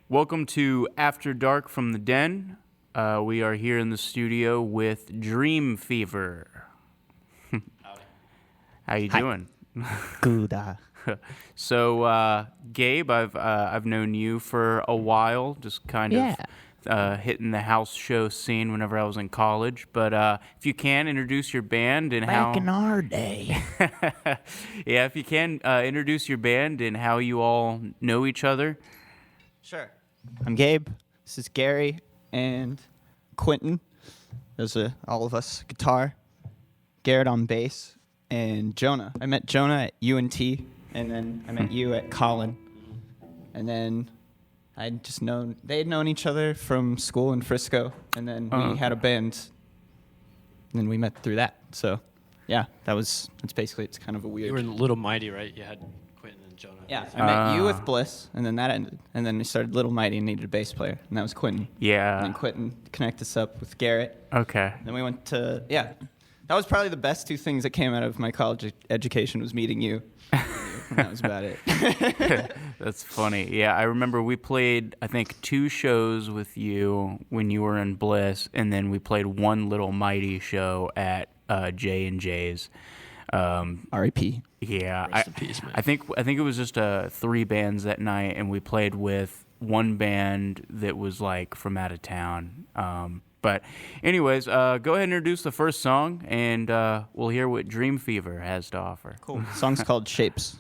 Welcome to After Dark from the Den. We are here in the studio with Dream Fever. How you doing? Good. So, Gabe, I've known you for a while, just kind of hitting the house show scene whenever I was in college. But if you can introduce your band and Back in our day. yeah, if you can introduce your band and how you all know each other. Sure. I'm Gabe. This is Gary and Quentin. Those are all of us. Guitar. Garrett on bass. And Jonah. I met Jonah at UNT, and then I met you at Collin. And then they had known each other from school in Frisco, and then we had a band, and then we met through that. So, yeah, that's basically, it's kind of a weird. You were in Little Mighty, right? You had Quentin and Jonah. Yeah, I met you with Bliss, and then that ended. And then we started Little Mighty and needed a bass player, and that was Quentin. Yeah. And then Quentin connected us up with Garrett. Okay. Then we went to, that was probably the best two things that came out of my college education was meeting you. And that was about it. That's funny. Yeah, I remember we played, I think, 2 shows with you when you were in Bliss, and then we played one Little Mighty show at J&J's. R.I.P. Yeah, Rest in peace, man. I think it was just 3 bands that night, and we played with one band that was like from out of town. But anyways, go ahead and introduce the first song, and we'll hear what Dream Fever has to offer. Cool. The song's called Shapes.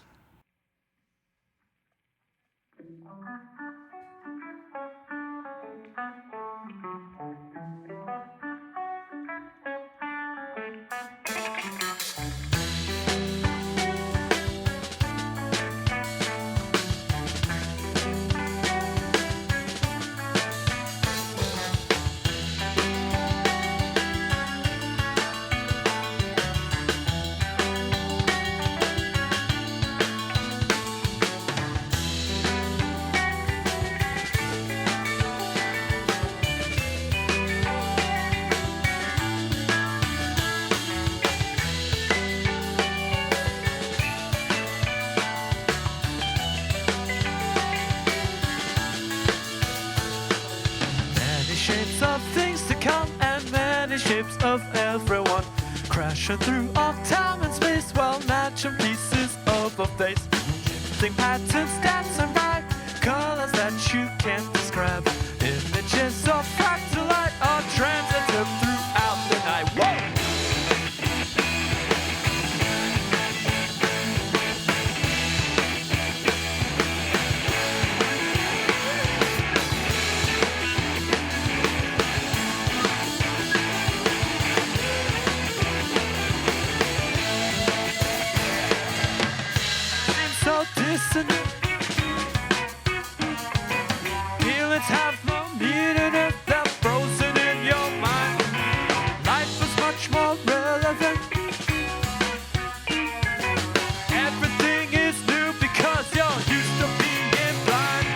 Shapes of things to come and many shapes of everyone crashing through all time and space while matching pieces of a face. Think patterns dancing by colors that you can't describe. Images of fractal light are transitive throughout the night. Whoa! Dissonant. Feelings have no meaning if they're frozen in your mind. Life is much more relevant. Everything is new because you're used to being blind.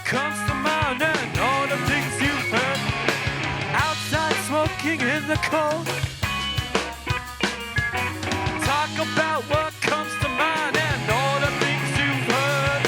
Comes to mind and all the things you've heard outside smoking in the cold. Talk about what comes to mind and all the things you've heard.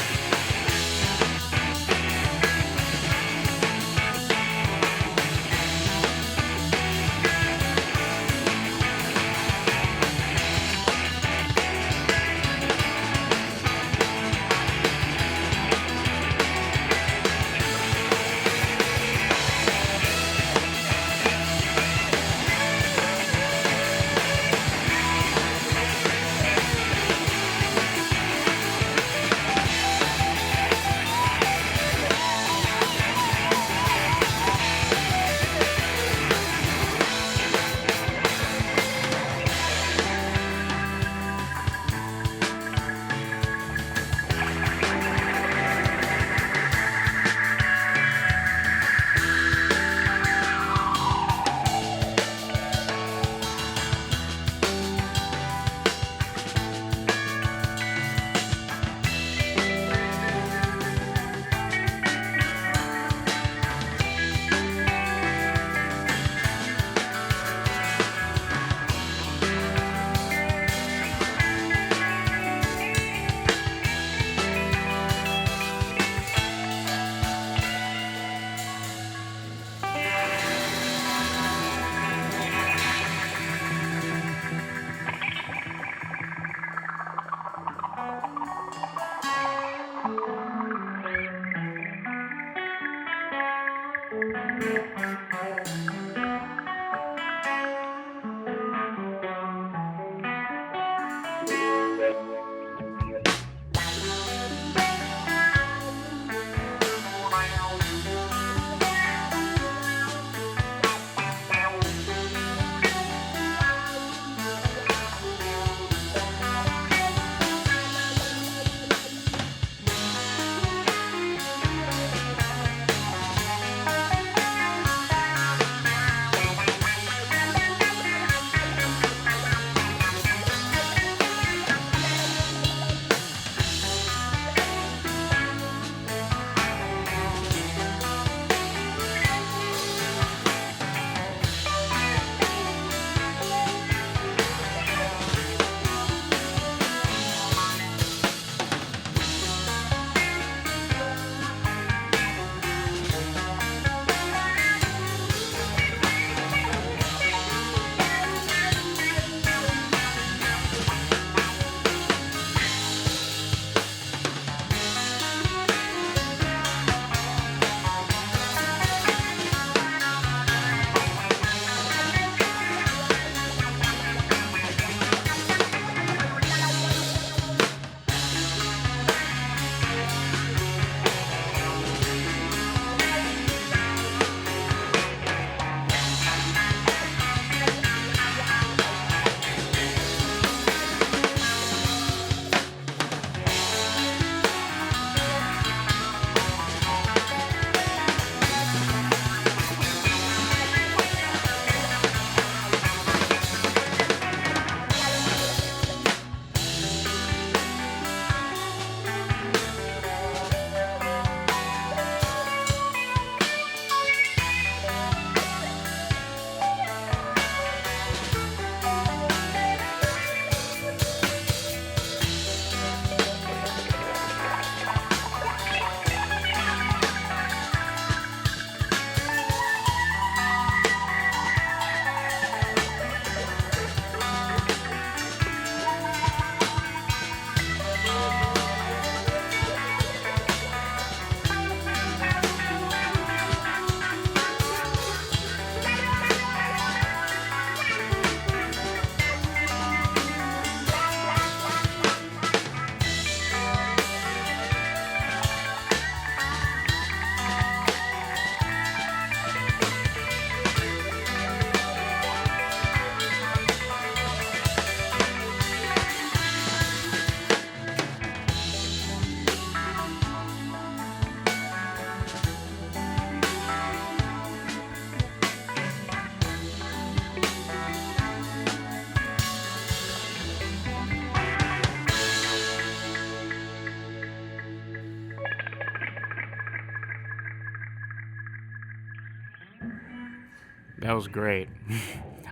That was great.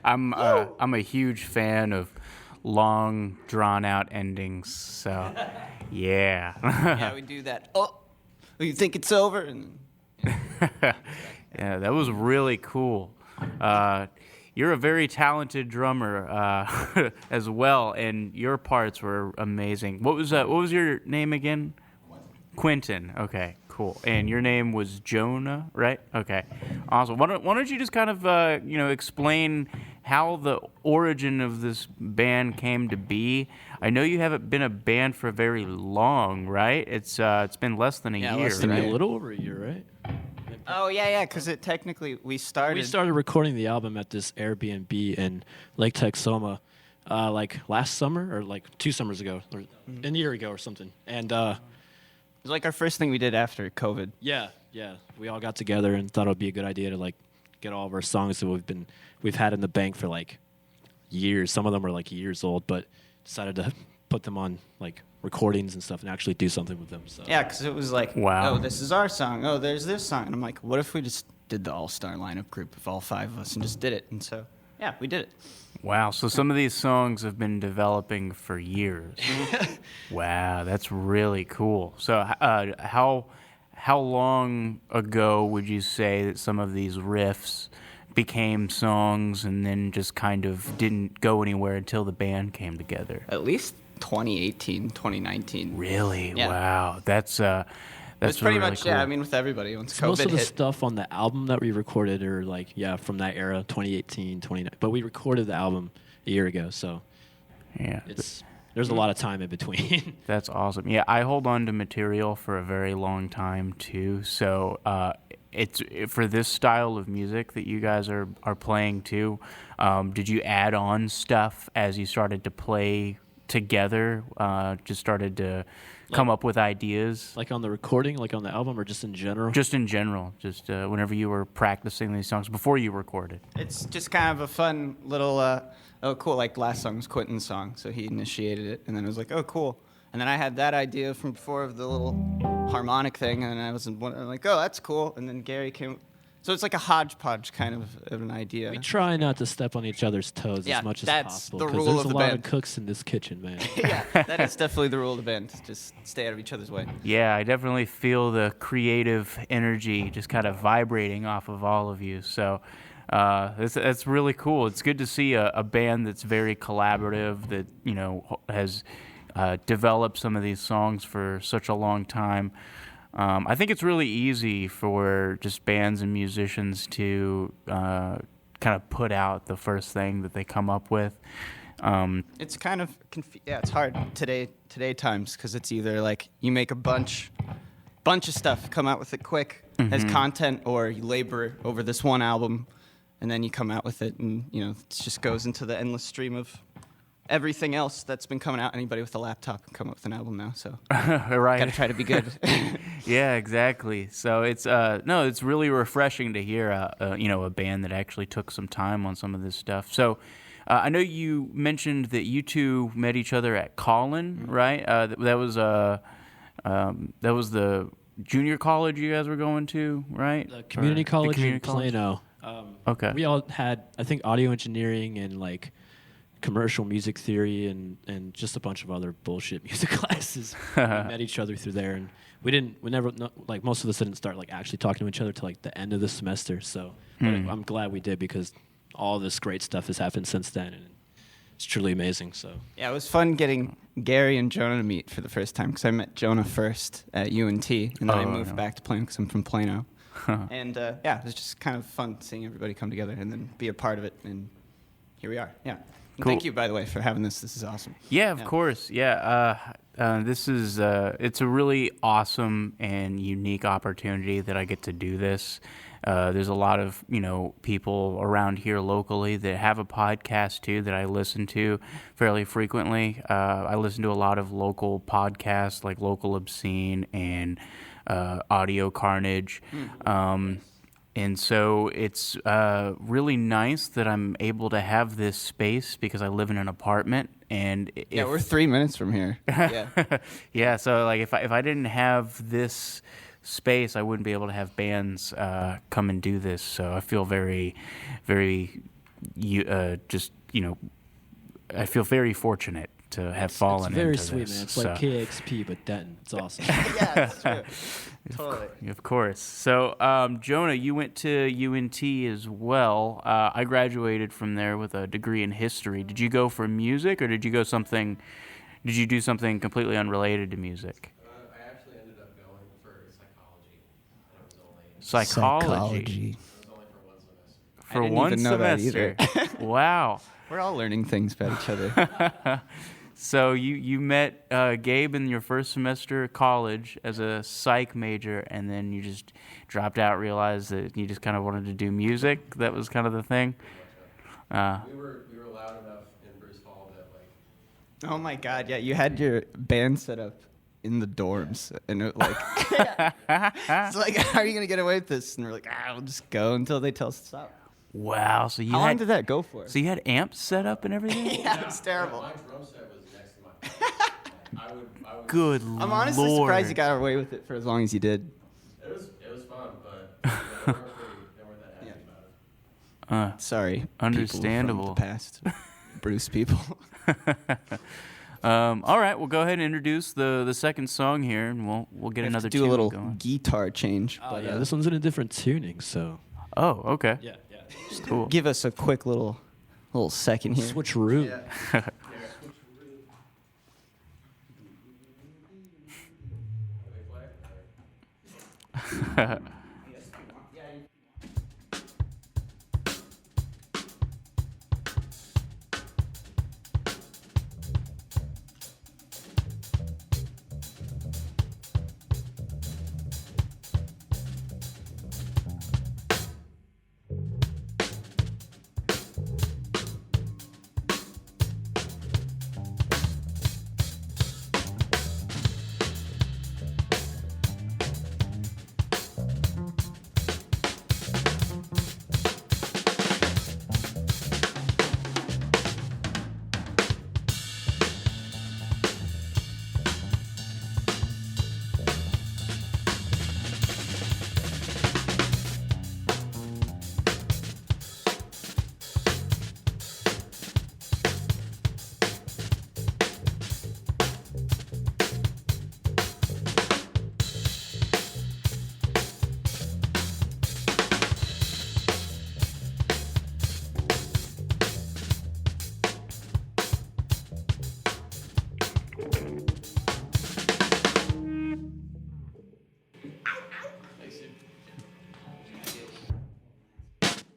I'm a huge fan of long, drawn out endings. So, yeah. Yeah, we do that. Oh, you think it's over? And Yeah, that was really cool. You're a very talented drummer as well, and your parts were amazing. What was your name again? Quentin. Okay, cool. And your name was Jonah, right? Okay, awesome. Why don't you just kind of explain how the origin of this band came to be? I know you haven't been a band for very long, right? It's been less than a year, less than right? A little over a year, right? oh yeah, because it technically we started. We started recording the album at this Airbnb in Lake Texoma, like last summer or like 2 summers ago, or a year ago or something. And It was like our first thing we did after COVID. yeah, we all got together and thought it would be a good idea to like get all of our songs that we've had in the bank for like years. Some of them are like years old, but decided to put them on like recordings and stuff and actually do something with them. So Yeah, because it was like, Wow. oh, this is our song. Oh, there's this song. And I'm like, what if we just did the all-star lineup group of all 5 of us and just did it? And so, yeah, we did it. Wow, so some of these songs have been developing for years. Wow, that's really cool. So, how long ago would you say that some of these riffs became songs and then just kind of didn't go anywhere until the band came together? At least 2018, 2019. Really? Yeah. Wow, that's It's pretty really much, cool. yeah, I mean, with everybody. Once most COVID of the hit. stuff on the album that we recorded are like from that era, 2018, 2019. But we recorded the album a year ago, so Yeah, there's a lot of time in between. that's awesome. Yeah, I hold on to material for a very long time too. So it's for this style of music that you guys are playing too. Did you add on stuff as you started to play together? Just started to come up with ideas. Like on the recording, like on the album, or just in general? Just in general, just whenever you were practicing these songs before you recorded. It's just kind of a fun little, oh, cool, like last song was Quentin's song, so he initiated it, and then it was like, oh, cool. And then I had that idea from before of the little harmonic thing, and then I was like, oh, that's cool. And then Gary came. So it's like a hodgepodge kind of an idea. We try not to step on each other's toes Yeah, as much as that's possible. the 'cause rule there's of a the lot band. of cooks in this kitchen, man. Yeah, that is definitely the rule of the band. Just stay out of each other's way. Yeah, I definitely feel the creative energy just kind of vibrating off of all of you. So that's really cool. It's good to see a band that's very collaborative, that has developed some of these songs for such a long time. I think it's really easy for just bands and musicians to kind of put out the first thing that they come up with. It's kind of it's hard today times because it's either like you make a bunch of stuff, come out with it quick as content, or you labor over this one album and then you come out with it, and it just goes into the endless stream of everything else that's been coming out. Anybody with a laptop can come up with an album now, so Right. gotta try to be good. Yeah, exactly. So it's really refreshing to hear a band that actually took some time on some of this stuff. So I know you mentioned that you two met each other at Collin, right? That was the junior college you guys were going to, right? The community Or college the community in college? Plano. Okay. We all had, I think, audio engineering and like commercial music theory and just a bunch of other bullshit music classes. We met each other through there, and like most of us didn't start like actually talking to each other till like the end of the semester. So but I'm glad we did, because all this great stuff has happened since then, and it's truly amazing. So Yeah, it was fun getting Gary and Jonah to meet for the first time, because I met Jonah first at UNT, and then I moved back to Plano because I'm from Plano. And it was just kind of fun seeing everybody come together and then be a part of it, and here we are. Yeah. And Cool. Thank you, by the way, for having this. This is awesome. Yeah, of course. Yeah, this is it's a really awesome and unique opportunity that I get to do this. There's a lot of people around here locally that have a podcast too that I listen to fairly frequently. I listen to a lot of local podcasts like Local Obscene and Audio Carnage. And so it's really nice that I'm able to have this space because I live in an apartment. And Yeah, we're 3 minutes from here. Yeah. yeah, so like if I didn't have this space, I wouldn't be able to have bands come and do this. So I feel very, very, just I feel very fortunate to have fallen It's very into sweet, this. man. It's so. like KXP, but Denton. It's awesome. Yeah, that's true. Totally. Of course. So, Jonah, you went to UNT as well. I graduated from there with a degree in history. Did you go for music, or did you do something completely unrelated to music? I actually ended up going for psychology, and it was only Psychology. it was only for one semester. For I didn't one even know that semester. Wow. We're all learning things about each other. So you met Gabe in your first semester of college as a psych major, and then you just dropped out, realized that you just kind of wanted to do music. That was kind of the thing. We were loud enough in Bruce Hall that like Oh my God! Yeah, you had your band set up in the dorms, and it like, it's like, how are you gonna get away with this? And we're like, we'll just go until they tell us to stop. Wow. So you How long had did that go for? so you had amps set up and everything. Yeah, it's terrible. my drum set was next to my I would Good I'm honestly Lord. surprised you got away with it for as long as you did. it was fun, but they weren't that happy about it. Sorry, Understandable. people from the past, Bruce people. All right, we'll go ahead and introduce the second song here, and we'll get We have another to do a tune little going. guitar change. Oh, but, yeah, this one's in a different tuning, so Oh, okay. yeah. Cool. give us a quick little second here. Switcheroo.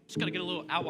Just gotta get a little ow.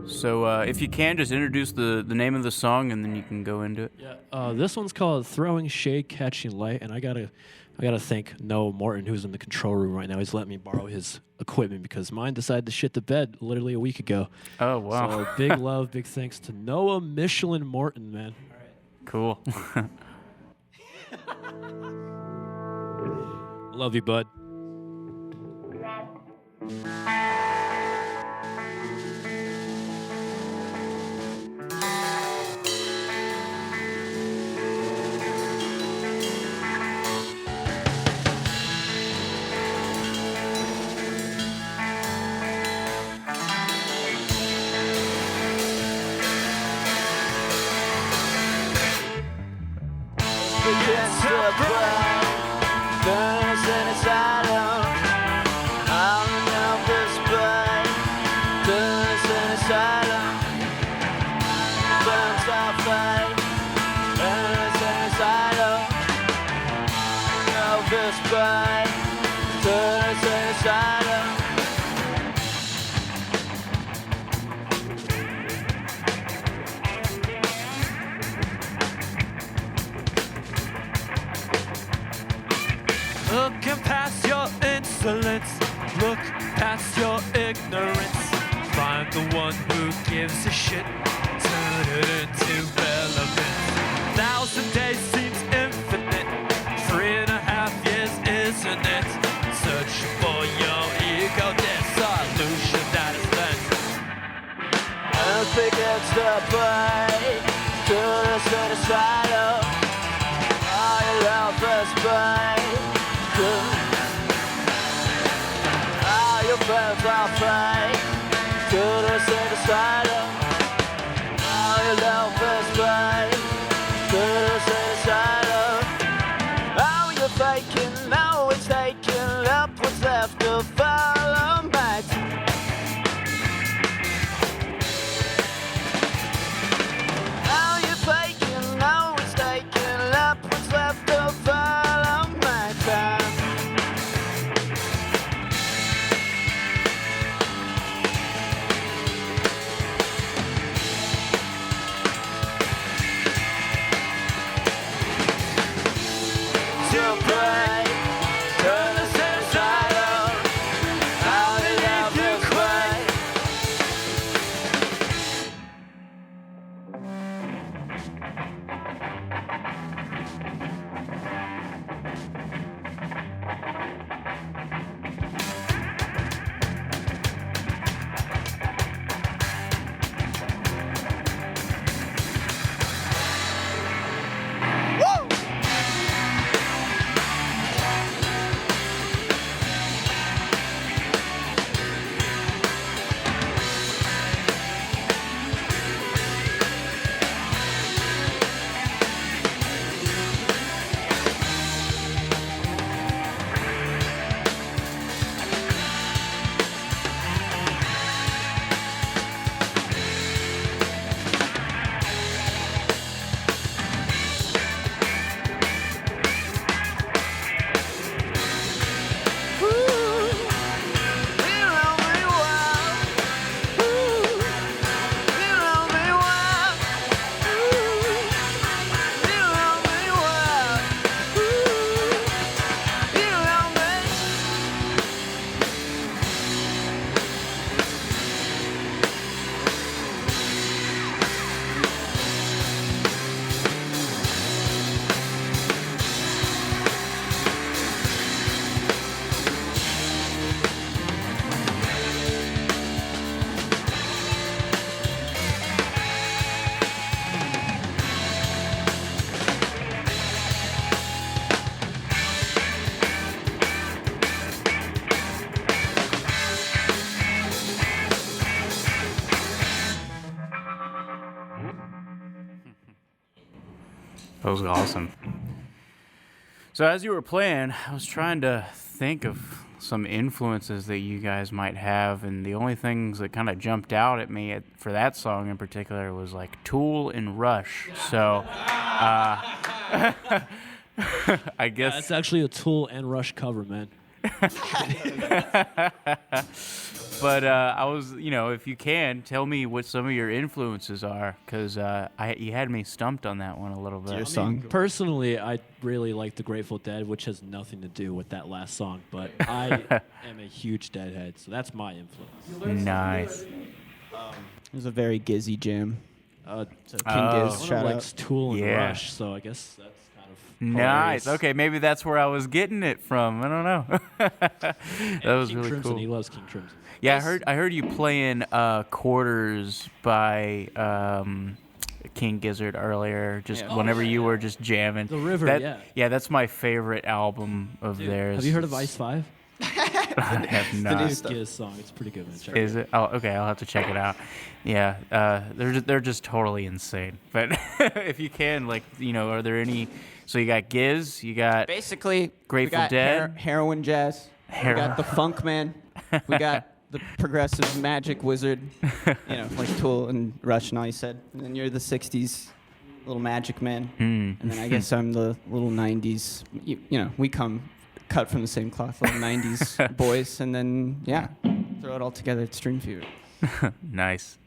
So if you can, just introduce the name of the song, and then you can go into it. Yeah, this one's called "Throwing Shade, Catching Light," and I gotta thank Noah Morton, who's in the control room right now. He's letting me borrow his equipment because mine decided to shit the bed literally a week ago. Oh, wow. So big love, big thanks to Noah Michelin Morton, man. Cool. Love you, bud. Against the blind, burns in its island. I'm an Elvis bud, burns in its island. Burns outside, burns in its island. Elvis bud, burns in its island. Looking past your insolence, look past your ignorance. Find the one who gives a shit, turn it into relevance. 1,000 days seems infinite, 3.5 years, isn't it? Searching for your ego dissolution that is lent. Earth begins to break, to the suicidal. All your love is break. All your friends are fake, to the suicidal. All your love is break, to the suicidal. All you're faking, now it's taking up what's left to follow my team. All you're faking, now it's taking up what's left to follow my time. To break, turn the suicidal. How did love you quake? That was awesome. So as you were playing, I was trying to think of some influences that you guys might have, and the only things that kind of jumped out at me for that song in particular was like Tool and Rush. So I guess That's actually a Tool and Rush cover, man. But I was, if you can, tell me what some of your influences are, because you had me stumped on that one a little bit. Your song. Personally, I really like the Grateful Dead, which has nothing to do with that last song, but I am a huge Deadhead, so that's my influence. Nice. It was a very Gizzy jam. So King Giz, one shout likes out. Tool and Yeah. Rush, so I guess that's kind of Nice. hilarious. Okay, maybe that's where I was getting it from. I don't know. That was King really Crimson, cool. he loves King Crimson. Yeah, I heard you playing Quarters by King Gizzard earlier, just Yeah. whenever you were just jamming. The River, That- yeah. Yeah, that's my favorite album of theirs. Have you heard of Ice 5? I have not. new It's stuff. Giz song. It's pretty good, man. Check Is it? Oh, okay. I'll have to check it out. Yeah, they're just totally insane. But if you can, are there any? So you got Giz, you got Basically, Grateful we got Dead. heroin jazz. We got the Funk Man. We got the progressive magic wizard. Like Tool and Rush and all you said. And then you're the '60s little magic man. And then I guess I'm the little '90s. We come cut from the same cloth, little '90s boys. And then throw it all together. It's Dream Fever. Nice.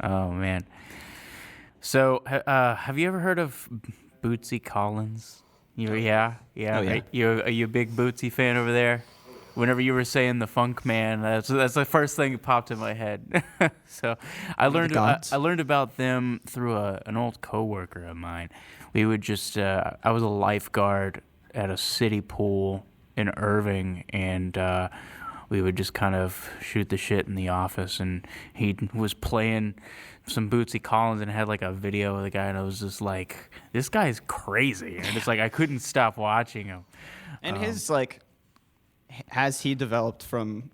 Oh man. So have you ever heard of Bootsy Collins? Oh, yeah. Are you a big Bootsy fan over there? Whenever you were saying the Funk Man, that's the first thing that popped in my head. So I learned about them through an old coworker of mine. We would just I was a lifeguard at a city pool in Irving, and we would just kind of shoot the shit in the office, and he was playing some Bootsy Collins and had like a video of the guy, and I was just like, this guy's crazy. And it's like I couldn't stop watching him. And his like, has he developed from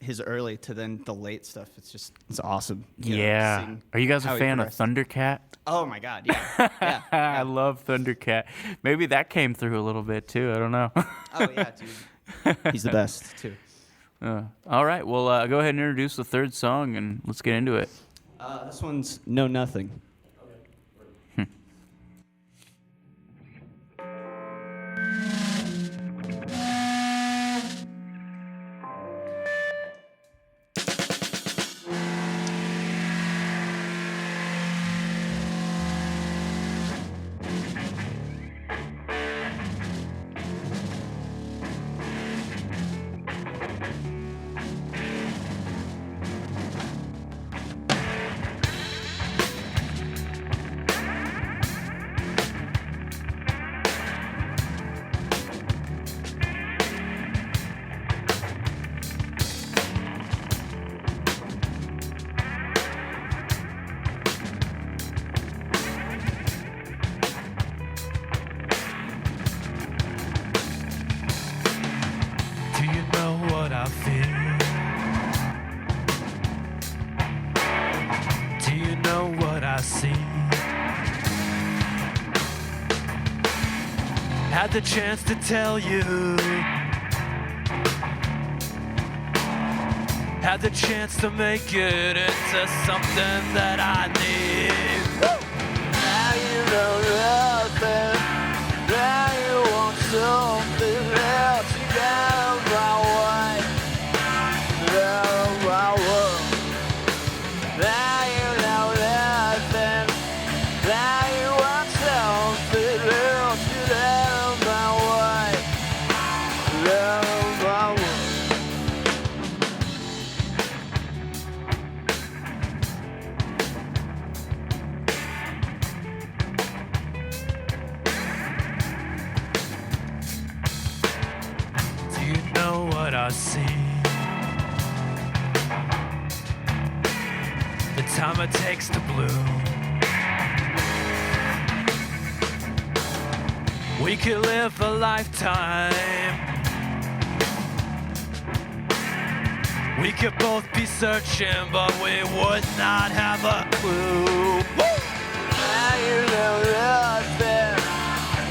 his early to then the late stuff? It's awesome. Yeah. Are you guys a fan of Thundercat? Oh my God, yeah. Yeah. I love Thundercat. Maybe that came through a little bit too. I don't know. Oh yeah, dude. He's the best too. All right. Well, go ahead and introduce the third song, and let's get into it. This one's Know Nothing. Do you know what I feel? Do you know what I see? Had the chance to tell you. Had the chance to make it into something that I need. Now you know nothing. Now you want something else. Get out of my way. Get out of my world. Now you know nothing. Now you want something else. Get out of my way. Get out of my world. Do you know what I see? The time it takes to bloom. We could live a lifetime. We could both be searching, but we would not have a clue. Now you know nothing.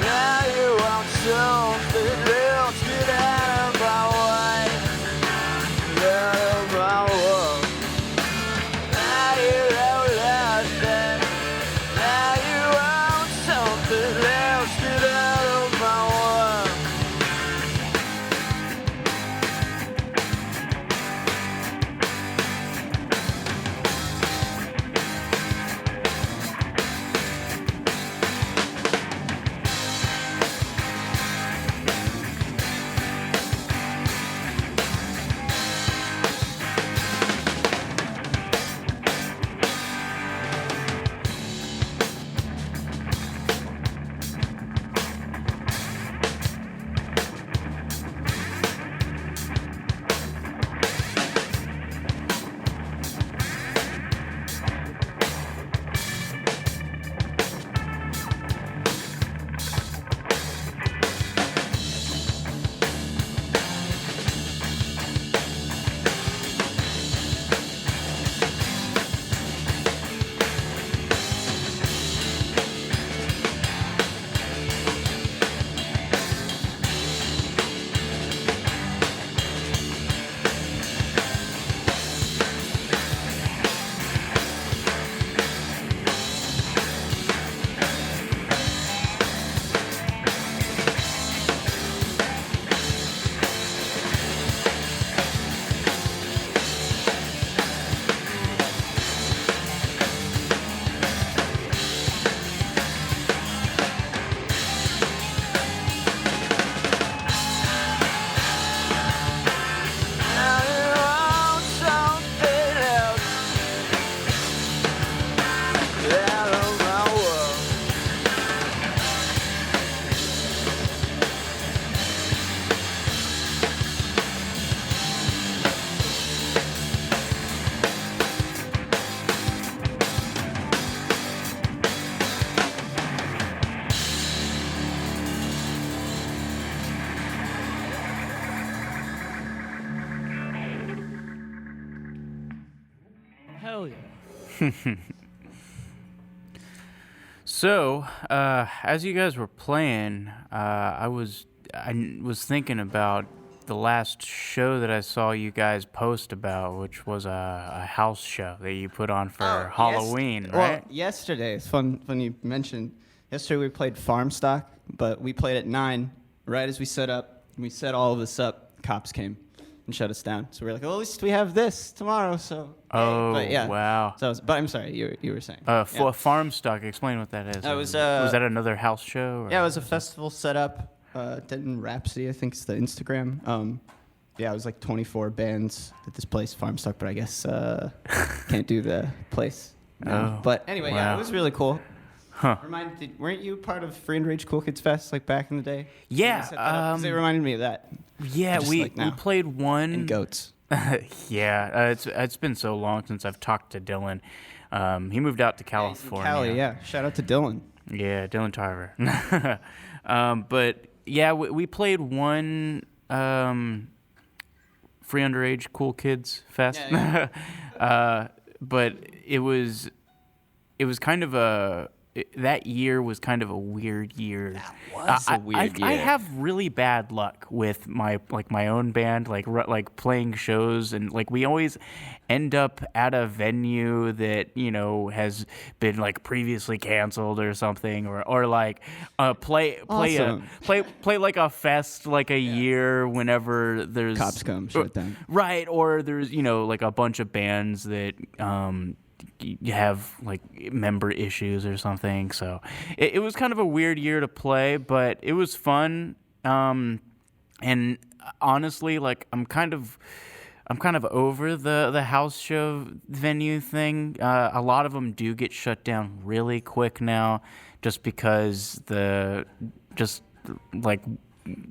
Now you want something else. Get out of my way. Get out of my world. Now you know nothing. Now you want something else. Get out of my world. Hell yeah. So, as you guys were playing, I was thinking about the last show that I saw you guys post about, which was a house show that you put on for Halloween, right? Well, yesterday, it's fun you mentioned. Yesterday we played Farm Stock, but we played at 9, right as we set up. We set all of this up, cops came and shut us down. So we're like, well, at least we have this tomorrow, so. Oh, but yeah. wow. So, but I'm sorry, you were saying. Farm Stock, explain what that is. Was that another house show? Or? Yeah, it was a festival set up. Denton Rhapsody, I think is the Instagram. Yeah, it was like 24 bands at this place, Farm Stock, but I guess can't do the place now. Oh, but anyway, yeah, wow. it was really cool. Huh. Weren't you part of Free and Rage Cool Kids Fest like back in the day? Yeah. When they set that up? 'Cause it reminded me of that. Yeah, Just we like now. played one. And goats. Yeah, it's been so long since I've talked to Dylan. He moved out to Yeah, he's in California. Cali, yeah. Shout out to Dylan. Yeah, Dylan Tarver. But yeah, we played one Free Underage Cool Kids Fest. Yeah, But it was kind of that year was kind of a weird year. That was a weird I year. have really bad luck with my own band, like playing shows, and like we always end up at a venue that has been like previously canceled or something, or like play Awesome. like a fest like a year whenever there's Cops come, shut down. right, or there's like a bunch of bands that you have like member issues or something. So it was kind of a weird year to play, but it was fun. And honestly, like I'm kind of over the house show venue thing. A lot of them do get shut down really quick now, just because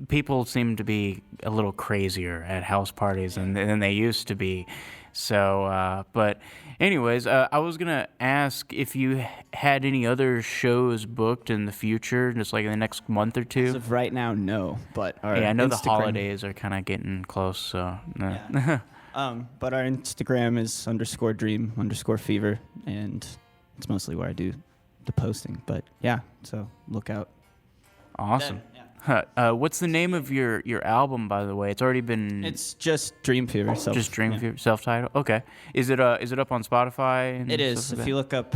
people seem to be a little crazier at house parties than they used to be. So, but anyways, I was going to ask if you had any other shows booked in the future, just like in the next month or As two. of right now, no. But our Yeah, I know the Instagram- holidays are kind of getting close, so. Yeah. But our Instagram is _dream_fever, and it's mostly where I do the posting. But yeah, so look out. Awesome. Yeah. What's the name of your album, by the way? It's already been. It's just Dream Fever. just Dream Fever, self-titled. Okay. Is it up on Spotify? And It is. stuff like If that? you look up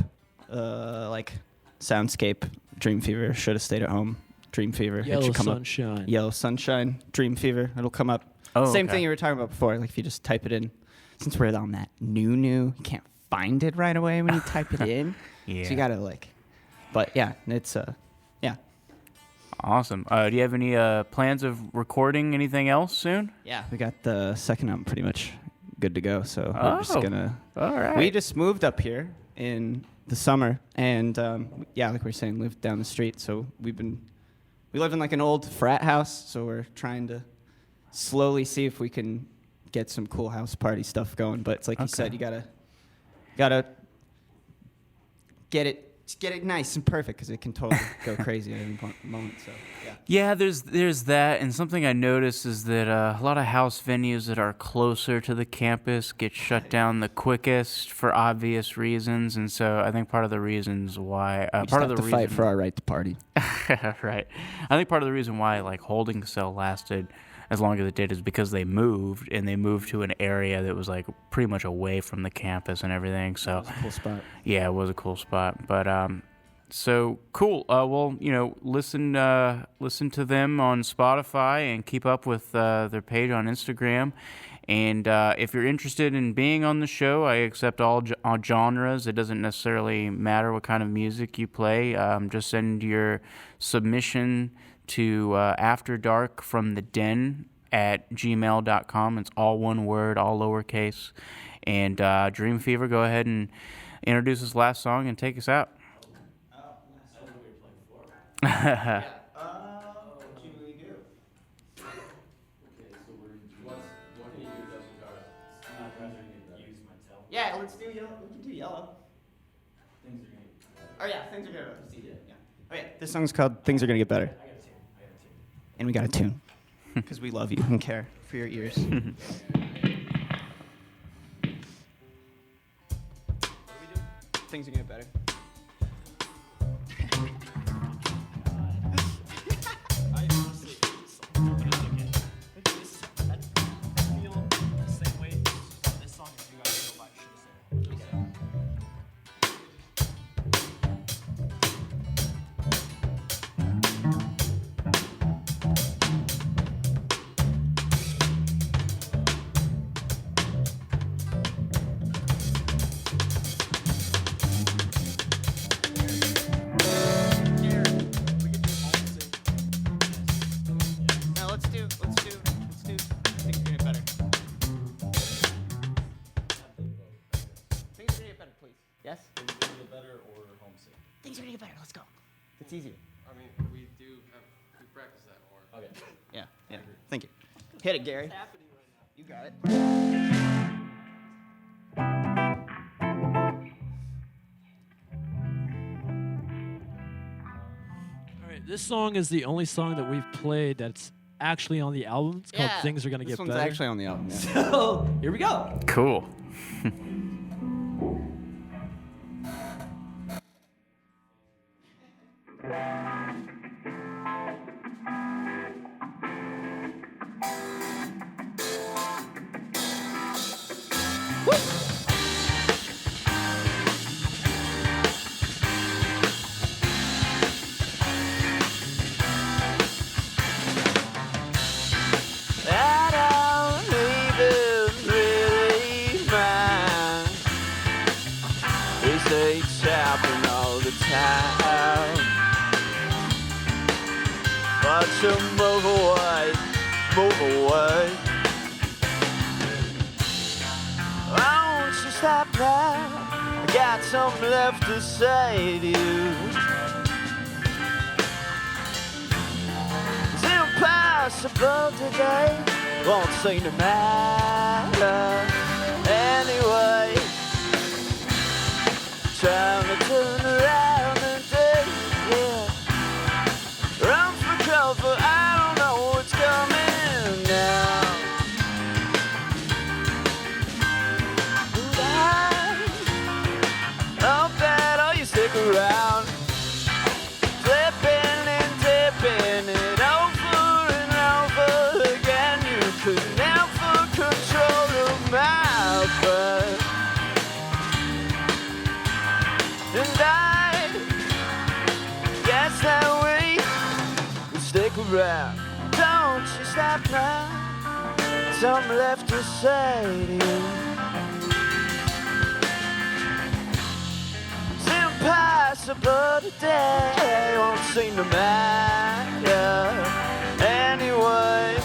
like Soundscape, Dream Fever, Should Have Stayed at Home, Dream Fever, it Yellow should come Sunshine. up. Yellow Sunshine, Dream Fever, it'll come up. Oh, Same okay. thing you were talking about before. Like if you just type it in, since we're on that new, you can't find it right away when you type it in. Yeah. So you gotta but yeah, it's yeah. Awesome. Do you have any plans of recording anything else soon? Yeah, we got the second album pretty much good to go. So we're just Oh, gonna. All right. We just moved up here in the summer, and yeah, like we were saying, lived down the street. So we live in like an old frat house. So we're trying to slowly see if we can get some cool house party stuff going. But it's like you Okay. said, you gotta get it nice and perfect, because it can totally go crazy at any moment. So yeah. Yeah, there's that, and something I noticed is that a lot of house venues that are closer to the campus get shut down the quickest for obvious reasons, and so I think part of the reasons why We just have to fight for our right to party. right, I think part of the reason why like Holding Cell lasted as long as it did is because they moved to an area that was like pretty much away from the campus and everything. So Cool spot. yeah, it was a cool spot. But so cool. Well, listen to them on Spotify and keep up with their page on Instagram. And if you're interested in being on the show, I accept all genres. It doesn't necessarily matter what kind of music you play. Just send your submission to afterdarkfromtheden@gmail.com. It's all one word, all lowercase. And Dream Fever, go ahead and introduce this last song and take us out. Yeah, let's do yellow. We can do yellow. Oh yeah, things are gonna. Yeah. Oh yeah, this song's called "Things Are Gonna Get Better." And we got a tune because we love you and care for your ears. Things are gonna get better. I honestly, but it's okay. I feel the same way on this song as you guys feel about Should Have Said It. Now let's do. Things are gonna get better. Things are gonna get better, please. Yes. Things are gonna get better or homesick. Things are gonna get better. Let's go. It's easier. I mean, we practice that more. Okay. Yeah. Thank you. Hit it, Gary. You got it. All right, this song is the only song that we've played that's actually on the album. It's called Things Are Gonna This Get one's Better. actually on the album. Yeah. So here we go. Cool. I don't even really mind. Mistakes happen all the time. But you move away. Won't you stop now? I got something left to say to you. It's impossible today. Won't seem to matter anyway. Time to turn around and take it. Run for cover, I don't know what's coming now. But I hope that all you stick around. Flipping and tipping it over and over again. You could never control the mouth. And I guess that we will stick around. Don't you stop now. Something left to say to you. It's impossible today. Won't seem to matter anyway.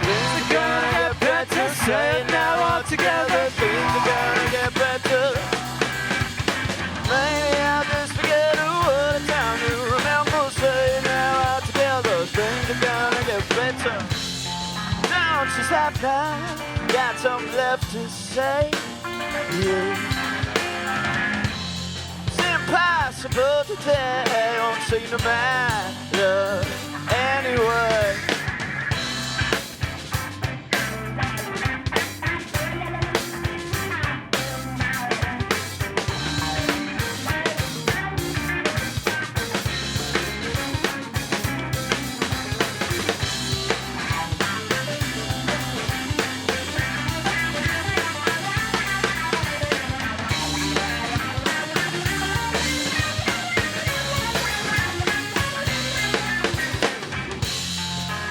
Things are gonna get better. Say it now all together. Things are gonna get better. Maybe I'll just forget what it's time to remember. Say it now all together. Things are gonna get better. Don't you stop now. Got something left to say. Yeah. It's impossible today. Won't seem to matter anyway.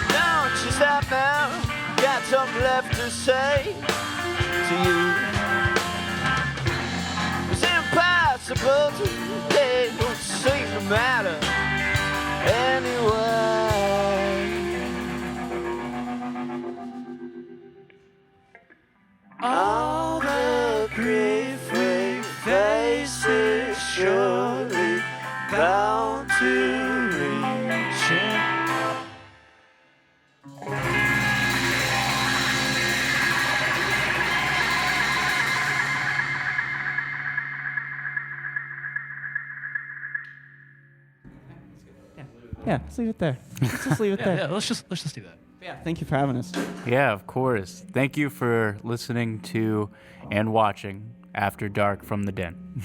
Don't you stop now. Got something left to say to you. It's impossible to they don't seem to matter anyway. All the grief we face is surely bound to reach in. Yeah, let's leave it there. Let's just leave it there. Yeah, let's just do that. Yeah, thank you for having us. Yeah, of course. Thank you for listening to and watching After Dark from the Den.